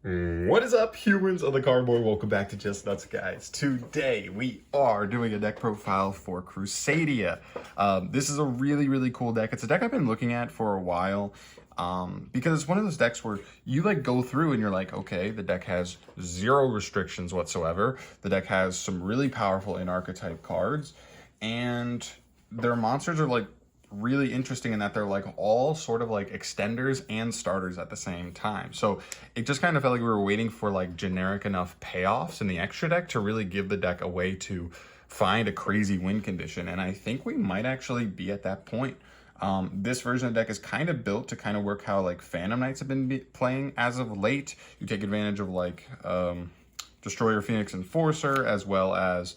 What is up, humans of the cardboard? Welcome back to Just Nuts, guys. Today we are doing a deck profile for Crusadia. This is a really cool deck. It's a deck I've been looking at for a while because it's one of those decks where you like go through and you're like, okay, the deck has zero restrictions whatsoever. The deck has some really powerful in-archetype cards, and their monsters are like really interesting in that they're like all sort of like extenders and starters at the same time. So it just kind of felt like we were waiting for like generic enough payoffs in the extra deck to really give the deck a way to find a crazy win condition. And I think we might actually be at that point. This version of the deck is kind of built to kind of work how like Phantom Knights have been playing as of late. You take advantage of like Destroyer, Phoenix, Enforcer, as well as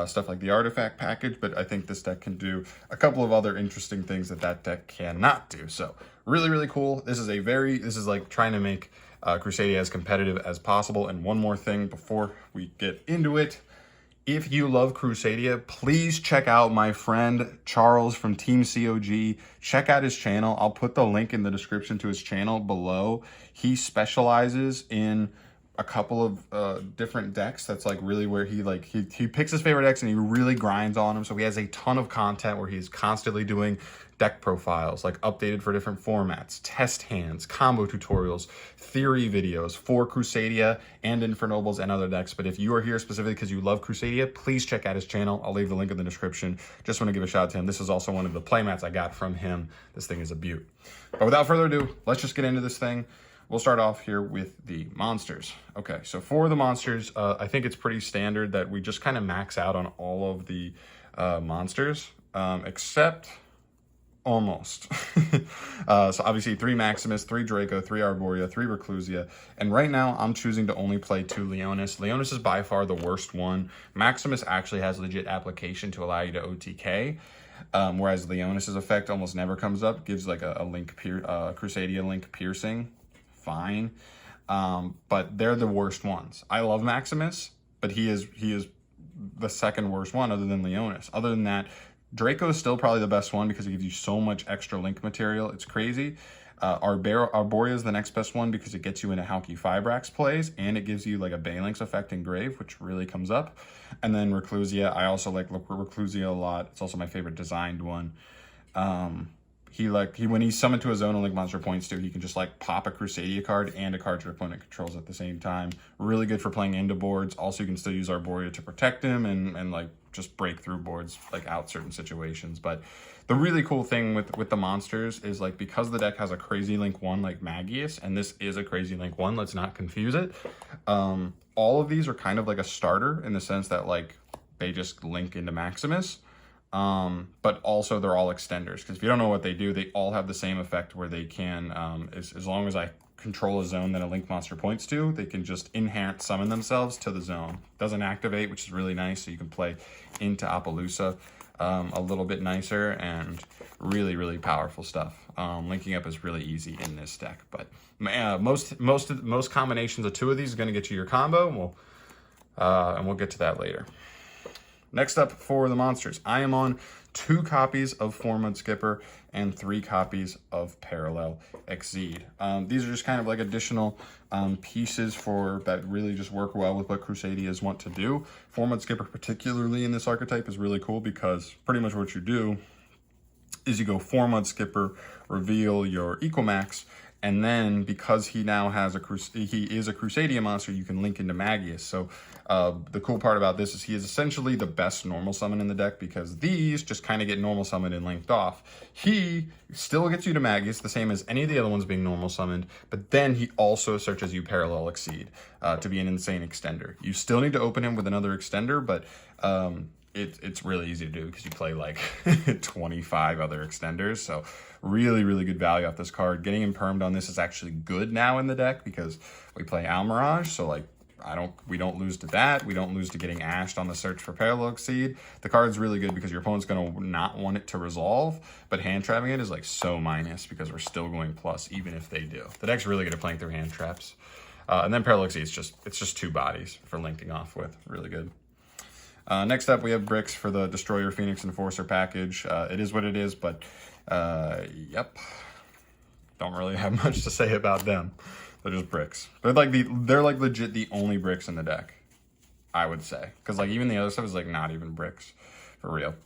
stuff like the artifact package, but I think this deck can do a couple of other interesting things that deck cannot do. So really cool. This is like trying to make Crusadia as competitive as possible. And one more thing before we get into it. If you love Crusadia, please check out my friend Charles from Team COG. Check out his channel. I'll put the link in the description to his channel below. He specializes in a couple of different decks. That's like really where he picks his favorite decks and he really grinds on them. So he has a ton of content where he's constantly doing deck profiles, like updated for different formats, test hands, combo tutorials, theory videos for Crusadia and Infernobles and other decks. But if you are here specifically because you love Crusadia, please check out his channel. I'll leave the link in the description. Just want to give a shout out to him. This is also one of the playmats I got from him. This thing is a beaut. But without further ado, let's just get into this thing. We'll start off here with the monsters. Okay, so for the monsters, I think it's pretty standard that we just kind of max out on all of the monsters, except almost. So obviously 3 Maximus, 3 Draco, 3 Arborea, 3 Reclusia, and right now I'm choosing to only play 2 Leonis. Leonis is by far the worst one. Maximus actually has legit application to allow you to OTK. Whereas Leonis's effect almost never comes up, gives like a Crusadia link piercing. Fine, but they're the worst ones. I love Maximus, but he is the second worst one other than Leonis. Other than that, Draco is still probably the best one because it gives you so much extra link material. It's crazy. Arborea is the next best one because it gets you into Hauki Fibrax plays, and it gives you like a Banelinx effect in Grave, which really comes up. And then Reclusia, I also like Reclusia a lot. It's also my favorite designed one. When he's summoned to a zone and Link Monster points to, he can just like pop a Crusadia card and a card your opponent controls at the same time. Really good for playing into boards. Also, you can still use Arborea to protect him and like just break through boards, like out certain situations. But the really cool thing with the monsters is like, because the deck has a Crazy Link 1 like Magius, and this is a Crazy Link 1, let's not confuse it. All of these are kind of like a starter in the sense that like they just link into Maximus. But also they're all extenders, because if you don't know what they do, they all have the same effect where they can, as long as I control a zone that a Link Monster points to, they can just inherent summon themselves to the zone. Doesn't activate, which is really nice, so you can play into Appaloosa a little bit nicer, and really powerful stuff. Linking up is really easy in this deck, but most combinations of 2 of these are going to get you your combo, and we'll get to that later. Next up for the monsters, I am on 2 copies of 4-Month Skipper and 3 copies of Parallel Exceed. These are just kind of like additional pieces that really just work well with what Crusadias want to do. 4-Month Skipper, particularly in this archetype, is really cool because pretty much what you do is you go 4-Month Skipper, reveal your Equimax, and then because he now has he is a Crusadia monster, you can link into Magius. So the cool part about this is he is essentially the best normal summon in the deck, because these just kind of get normal summoned and linked off. He still gets you to Magius, the same as any of the other ones being normal summoned, but then he also searches you Parallel Exceed to be an insane extender. You still need to open him with another extender, but it's really easy to do because you play like 25 other extenders. So really good value off this card. Getting impermed on this is actually good now in the deck because we play Almirage, so like we don't lose to that. We don't lose to getting ashed on the search for Parallel Exceed. The card's really good because your opponent's going to not want it to resolve, but hand trapping it is like so minus because we're still going plus even if they do. The deck's really good at playing through hand traps. And then Parallel Exceed, it's just 2 bodies for linking off with. Really good. Next up, we have bricks for the Destroyer, Phoenix, Enforcer package. It is what it is, but yep. Don't really have much to say about them. They're just bricks. They're like legit the only bricks in the deck, I would say. Because like even the other stuff is like not even bricks, for real.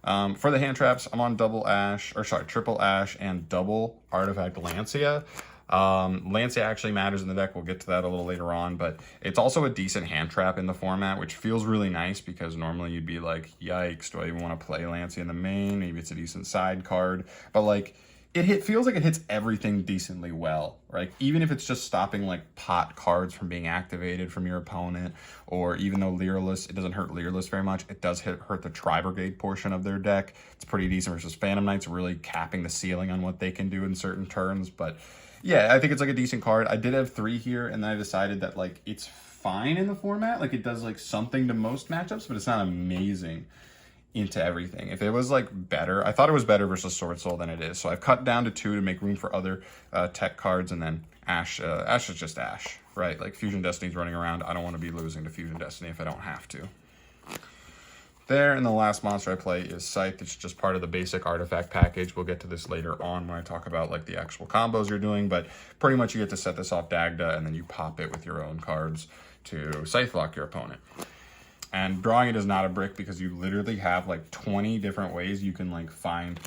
For the hand traps, I'm on triple ash and double artifact Lancia. Lancia actually matters in the deck. We'll get to that a little later on, but it's also a decent hand trap in the format, which feels really nice because normally you'd be like, yikes, do I even want to play Lancia in the main? Maybe it's a decent side card, but like feels like it hits everything decently well, right? Even if it's just stopping like pot cards from being activated from your opponent, or even though Leerless, it doesn't hurt Leerless very much, it does hurt the Tri-Brigade portion of their deck. It's pretty decent versus Phantom Knights, really capping the ceiling on what they can do in certain turns. But yeah, I think it's like a decent card. I did have 3 here, and then I decided that like it's fine in the format. Like it does like something to most matchups, but it's not amazing into everything. If it was like better, I thought it was better versus Sword Soul than it is. So I've cut down to 2 to make room for other tech cards, and then Ash. Ash is just Ash, right? Like Fusion Destiny's running around. I don't want to be losing to Fusion Destiny if I don't have to. There, and the last monster I play is Scythe. It's just part of the basic artifact package. We'll get to this later on when I talk about like the actual combos you're doing, but pretty much you get to set this off Dagda, and then you pop it with your own cards to Scythe lock your opponent. And drawing it is not a brick because you literally have like 20 different ways you can like find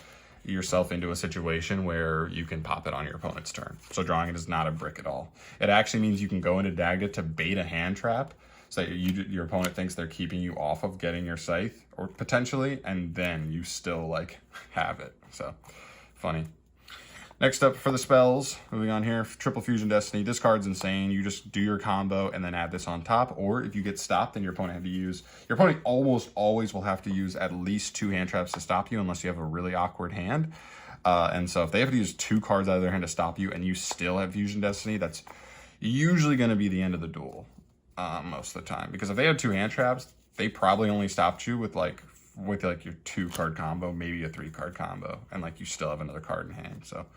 yourself into a situation where you can pop it on your opponent's turn. So drawing it is not a brick at all. It actually means you can go into Dagda to bait a hand trap so your opponent thinks they're keeping you off of getting your Scythe, or potentially, and then you still like have it. So funny. Next up for the spells, moving on here, Triple Fusion Destiny. This card's insane. You just do your combo and then add this on top, or if you get stopped, then your opponent almost always will have to use at least 2 hand traps to stop you unless you have a really awkward hand. And so if they have to use 2 cards out of their hand to stop you and you still have Fusion Destiny, that's usually going to be the end of the duel most of the time. Because if they had 2 hand traps, they probably only stopped you with like your 2 card combo, maybe a 3 card combo, and like you still have another card in hand. So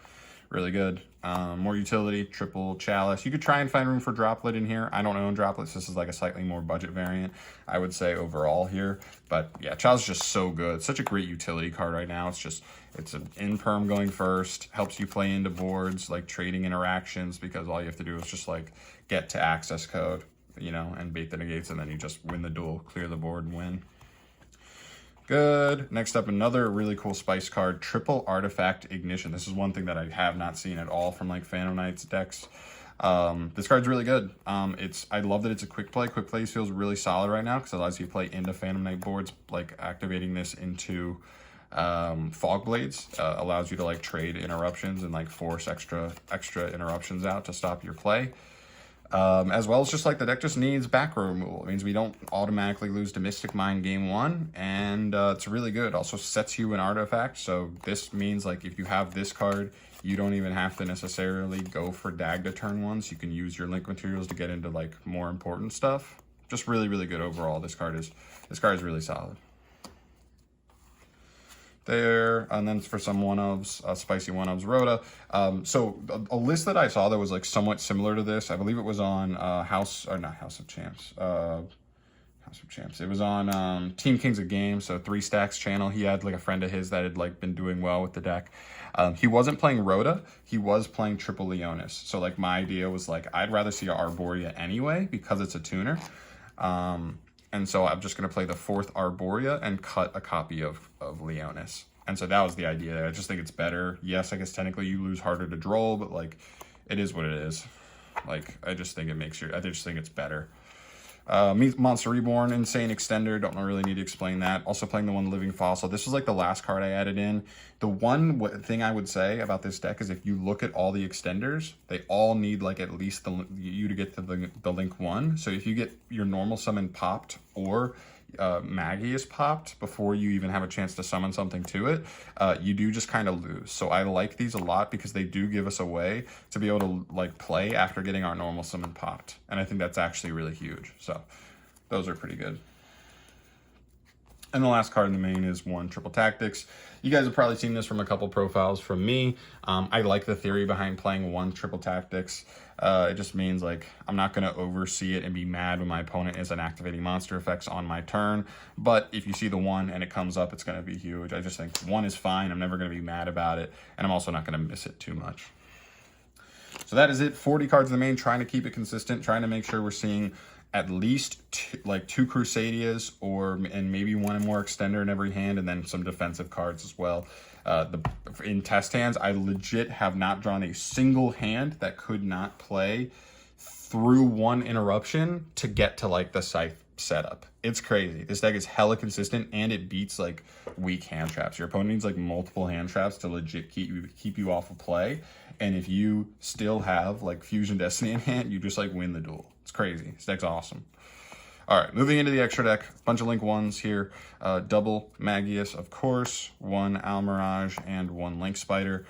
really good. More utility, triple chalice. You could try and find room for droplet in here. I don't own droplets. This is like a slightly more budget variant, I would say, overall here. But yeah, chalice is just so good. Such a great utility card right now. It's an in-perm going first, helps you play into boards, like trading interactions, because all you have to do is just like get to access code, you know, and bait the negates, and then you just win the duel, clear the board, and win. Good. Next up, another really cool spice card, Triple Artifact Ignition. This is one thing that I have not seen at all from like Phantom Knights decks. This card's really good. I love that it's a quick play. Quick play feels really solid right now because it allows you to play into Phantom Knight boards, like activating this into Fog Blades allows you to like trade interruptions and like force extra interruptions out to stop your play. As well as just like the deck just needs back row removal. It means we don't automatically lose to Mystic Mind game 1, and it's really good. Also sets you an artifact, so this means like if you have this card, you don't even have to necessarily go for Dagda turn 1, so you can use your link materials to get into like more important stuff. Just really, really good overall. This card is really solid. There, and then for some one-ofs, spicy one-ofs, Rhoda. So a list that I saw that was like somewhat similar to this, I believe it was on House of Champs. It was on Team Kings of Games, so 3 Stacks channel. He had like a friend of his that had like been doing well with the deck. He wasn't playing Rhoda, he was playing Triple Leonis. So like my idea was like, I'd rather see Arborea anyway because it's a tuner. And so I'm just going to play the 4th Arborea and cut a copy of Leonis. And so that was the idea there. I just think it's better. Yes, I guess technically you lose harder to droll, but like it is what it is. Like I just think it's better. Monster Reborn, insane extender. Don't really need to explain that. Also playing the one Living Fossil. This was like the last card I added in. The one thing I would say about this deck is if you look at all the extenders, they all need like at least you to get to the link 1. So if you get your normal summon popped or Maggie is popped before you even have a chance to summon something to it, you do just kind of lose. So I like these a lot because they do give us a way to be able to like play after getting our normal summon popped, and I think that's actually really huge. So those are pretty good. And the last card in the main is 1 Triple Tactics. You guys have probably seen this from a couple profiles from me. I like the theory behind playing 1 Triple Tactics. It just means like I'm not going to oversee it and be mad when my opponent isn't activating monster effects on my turn. But if you see the 1 and it comes up, it's going to be huge. I just think 1 is fine. I'm never going to be mad about it. And I'm also not going to miss it too much. So that is it. 40 cards in the main, trying to keep it consistent, trying to make sure we're seeing at least two Crusadias and maybe one and more extender in every hand, and then some defensive cards as well. In test hands, I legit have not drawn a single hand that could not play through one interruption to get to like the Scythe setup. It's crazy. This deck is hella consistent, and it beats like weak hand traps. Your opponent needs like multiple hand traps to legit keep you off of play. And if you still have like Fusion Destiny in hand, you just like win the duel. It's crazy. This deck's awesome. All right, moving into the extra deck, bunch of Link 1s here. Double Magius, of course, one Almirage, and one Link Spider.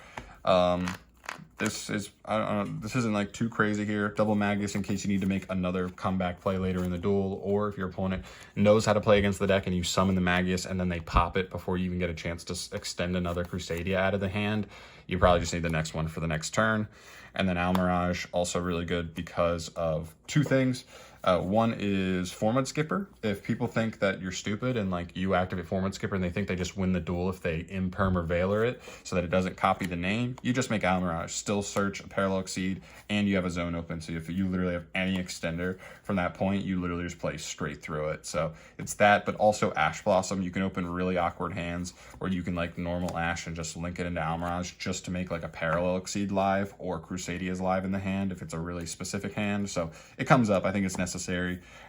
This isn't like too crazy here. Double Magius in case you need to make another comeback play later in the duel, or if your opponent knows how to play against the deck and you summon the Magius and then they pop it before you even get a chance to extend another Crusadia out of the hand, you probably just need the next one for the next turn. And then Almirage, also really good because of two things. One is Format Skipper. If people think that you're stupid and like you activate Format Skipper and they think they just win the duel if they imperm or Veiler it so that it doesn't copy the name, you just make Almirage, still search a Parallel Exceed, and you have a zone open. So if you literally have any extender from that point, you literally just play straight through it. So it's that, but also Ash Blossom. You can open really awkward hands where you can like normal Ash and just link it into Almirage just to make like a Parallel Exceed live or Crusadia's live in the hand if it's a really specific hand. So it comes up. I think it's necessary.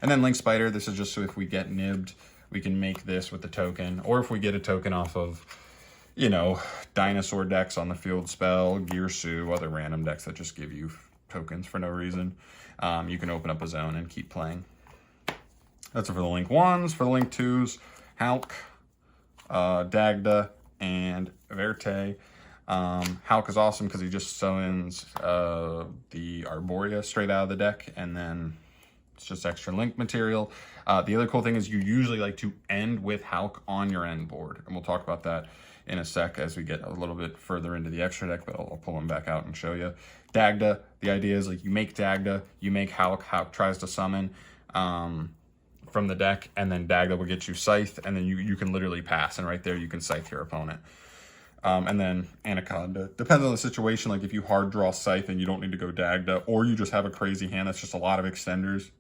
And then Link Spider, this is just so if we get nibbed, we can make this with the token, or if we get a token off of, you know, dinosaur decks on the field spell, Gearsu, other random decks that just give you tokens for no reason, you can open up a zone and keep playing. That's it for the Link 1s. For the Link 2s, Hulk, Dagda, and Verte. Hulk is awesome because he just summons the Arborea straight out of the deck, and then it's just extra Link material. The other cool thing is you usually like to end with Hulk on your end board, and we'll talk about that in a sec as we get a little bit further into the extra deck, but I'll pull him back out and show you. Dagda, the idea is like you make Dagda, you make Hulk, Hulk tries to summon from the deck, and then Dagda will get you Scythe, and then you can literally pass, and right there you can Scythe your opponent. And then Anaconda. Depends on the situation. Like if you hard draw Scythe and you don't need to go Dagda, or you just have a crazy hand that's just a lot of extenders,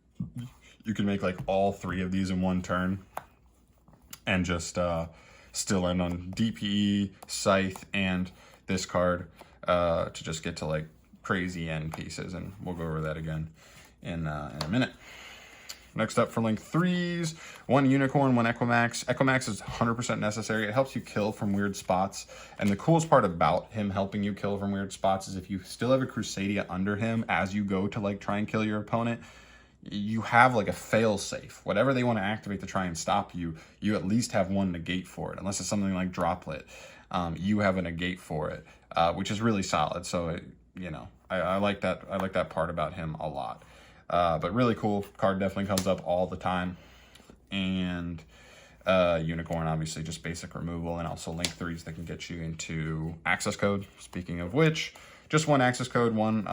you can make like all three of these in one turn and just still end on DPE, Scythe, and this card to just get to like crazy end pieces. And we'll go over that again in a minute. Next up for Link 3s, one Unicorn, one Equimax. Equimax is 100% necessary. It helps you kill from weird spots. And the coolest part about him helping you kill from weird spots is if you still have a Crusadia under him as you go to like try and kill your opponent, you have like a fail safe. Whatever they want to activate to try and stop you, you at least have one negate for it. Unless it's something like Droplet, you have a negate for it, which is really solid. So, you know, I like that. I like that part about him a lot. But really cool. Card definitely comes up all the time. And Unicorn, obviously, just basic removal. And also Link 3s that can get you into access code. Speaking of which, just one access code, one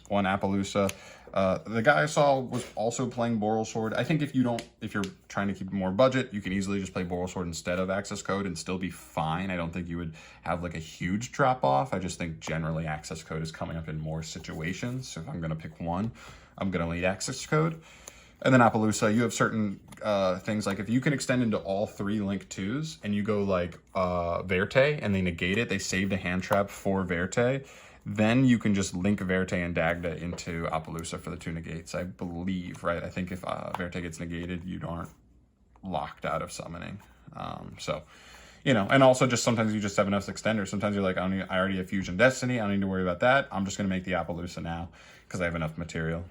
Appaloosa. The guy I saw was also playing Boral Sword. I think if you're trying to keep more budget, you can easily just play Boral Sword instead of access code and still be fine. I don't think you would have like a huge drop off. I just think generally access code is coming up in more situations. So if I'm going to pick one, I'm going to lead access code. And then Appaloosa, you have certain things like if you can extend into all three Link 2s and you go like Verte and they negate it, they saved a hand trap for Verte, then you can just link Verte and Dagda into Appaloosa for the two negates, I believe, right? I think if Verte gets negated, you aren't locked out of summoning. So, you know, and also just sometimes you just have enough extenders. Sometimes you're like, I already have Fusion Destiny. I don't need to worry about that. I'm just going to make the Appaloosa now because I have enough material.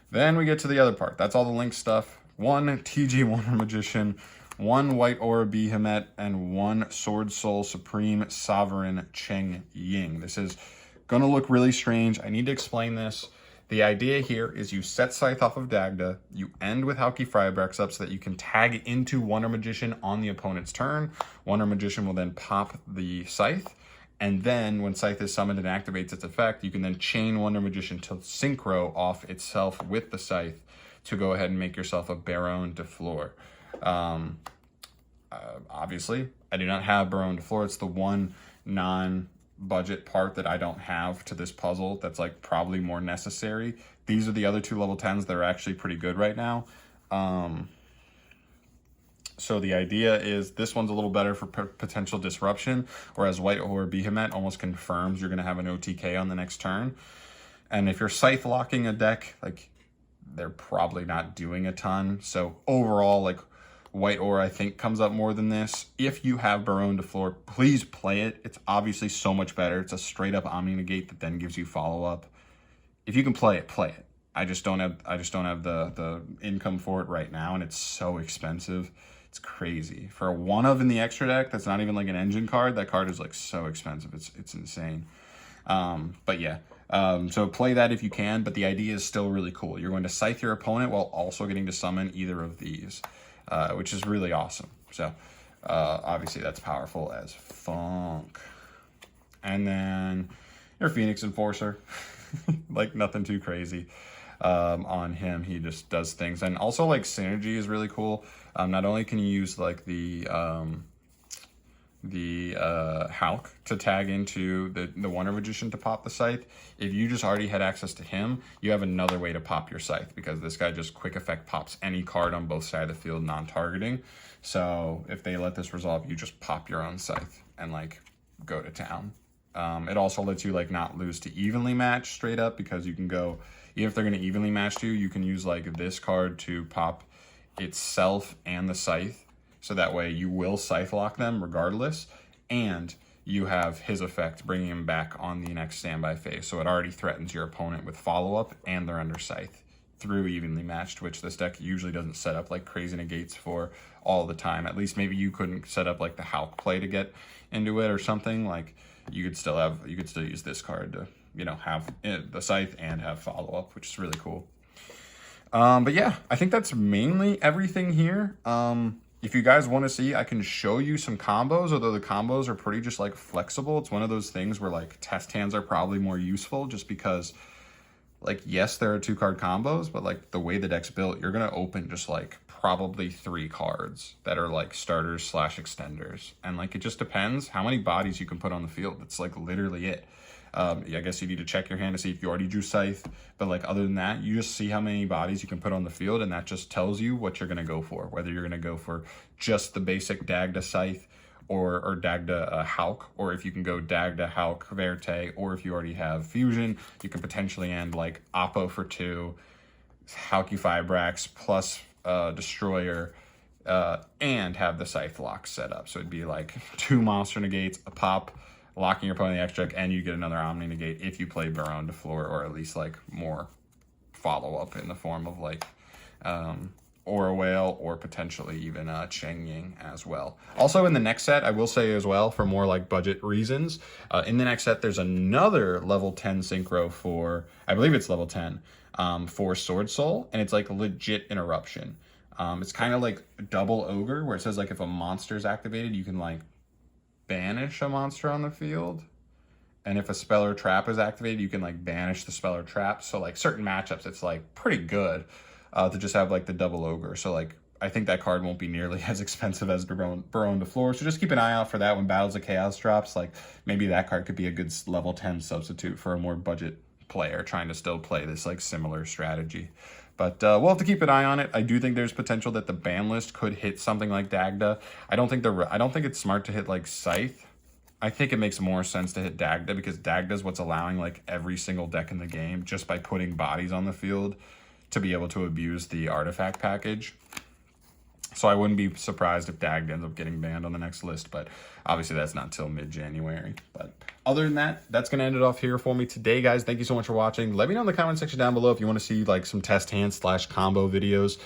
Then we get to the other part. That's all the Link stuff. One TG Wonder Magician, one White Aura Behemoth, and one Sword Soul Supreme Sovereign Cheng Ying. This is going to look really strange. I need to explain this. The idea here is you set Scythe off of Dagda, you end with Hauki Firebrax up so that you can tag into Wonder Magician on the opponent's turn. Wonder Magician will then pop the Scythe, and then when Scythe is summoned and activates its effect, you can then chain Wonder Magician to synchro off itself with the Scythe to go ahead and make yourself a Baronne de Fleur. Obviously, I do not have Baronne de Fleur. It's the one budget part that I don't have to this puzzle that's like probably more necessary. These are the other 2 level 10s that are actually pretty good right now. So the idea is this one's a little better for potential disruption, whereas White or Behemoth almost confirms you're going to have an OTK on the next turn. And if you're Scythe locking a deck, like, they're probably not doing a ton. So overall, like, White Ore, I think, comes up more than this. If you have Baronne de Fleur, please play it. It's obviously so much better. It's a straight up Omni Negate that then gives you follow up. If you can play it, play it. I just don't have the income for it right now, and it's so expensive. It's crazy. For a 1-of in the extra deck, that's not even like an engine card. That card is like so expensive. It's insane. But yeah. So play that if you can, but the idea is still really cool. You're going to Scythe your opponent while also getting to summon either of these, which is really awesome. So obviously that's powerful as funk. And then your Phoenix Enforcer, like nothing too crazy on him. He just does things. And also like Synergy is really cool. Not only can you use like the Hulk to tag into the Wonder Magician to pop the Scythe. If you just already had access to him, you have another way to pop your Scythe, because this guy just quick effect pops any card on both sides of the field non-targeting. So if they let this resolve, you just pop your own Scythe and like go to town. It also lets you like not lose to evenly match straight up, because you can go, even if they're going to evenly match you, you can use like this card to pop itself and the Scythe. So that way you will Scythe lock them regardless, and you have his effect bringing him back on the next standby phase. So it already threatens your opponent with follow-up, and they're under Scythe through evenly matched, which this deck usually doesn't set up like crazy negates for all the time. At least maybe you couldn't set up like the Hulk play to get into it or something. Like you could still use this card to, you know, have the Scythe and have follow-up, which is really cool. But yeah, I think that's mainly everything here. If you guys want to see, I can show you some combos, although the combos are pretty just like flexible. It's one of those things where like test hands are probably more useful, just because like, yes, there are 2-card combos, but like the way the deck's built, you're going to open just like probably 3 cards that are like starters / extenders. And like, it just depends how many bodies you can put on the field. It's like literally it. I guess you need to check your hand to see if you already drew Scythe, but like other than that, you just see how many bodies you can put on the field, and that just tells you what you're going to go for, whether you're going to go for just the basic Dagda Scythe or Dagda Hulk, or if you can go Dagda Hulk Verte, or if you already have Fusion, you can potentially end like Oppo for 2, Hulky Fibrax plus Destroyer, and have the Scythe lock set up. So it'd be like 2 monster negates, a pop, locking your opponent in the extra deck, and you get another Omni Negate if you play Baronne de Fleur, or at least like more follow-up in the form of like Aura Whale, or potentially even Cheng Ying as well. Also in the next set, I will say as well, for more like budget reasons, in the next set there's another level 10 synchro for, I believe it's level 10, for Sword Soul, and it's like legit interruption. It's kind of like double Ogre, where it says like if a monster is activated, you can like banish a monster on the field, and if a spell or trap is activated, you can like banish the spell or trap. So like certain matchups, it's like pretty good to just have like the double Ogre. So like I think that card won't be nearly as expensive as Baronne de Fleur, so just keep an eye out for that when Battles of Chaos drops. Like maybe that card could be a good level 10 substitute for a more budget player trying to still play this like similar strategy. But we'll have to keep an eye on it. I do think there's potential that the ban list could hit something like Dagda. I don't think it's smart to hit like Scythe. I think it makes more sense to hit Dagda, because Dagda is what's allowing like every single deck in the game, just by putting bodies on the field, to be able to abuse the artifact package. So I wouldn't be surprised if Dagda ends up getting banned on the next list, but obviously that's not till mid-January. But other than that, that's going to end it off here for me today, guys. Thank you so much for watching. Let me know in the comment section down below if you want to see like some test hand / combo videos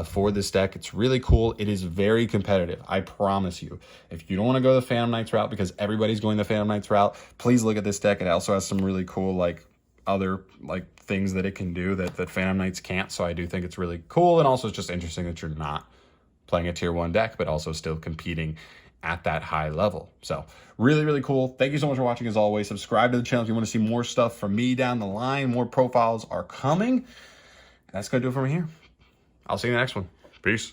for this deck. It's really cool. It is very competitive, I promise you. If you don't want to go the Phantom Knights route, because everybody's going the Phantom Knights route, please look at this deck. It also has some really cool like other like things that it can do that Phantom Knights can't. So I do think it's really cool, and also it's just interesting that you're not playing a tier 1 deck, but also still competing at that high level. So really, really cool. Thank you so much for watching. As always, subscribe to the channel if you want to see more stuff from me down the line. More profiles are coming. That's going to do it from here. I'll see you in the next one. Peace.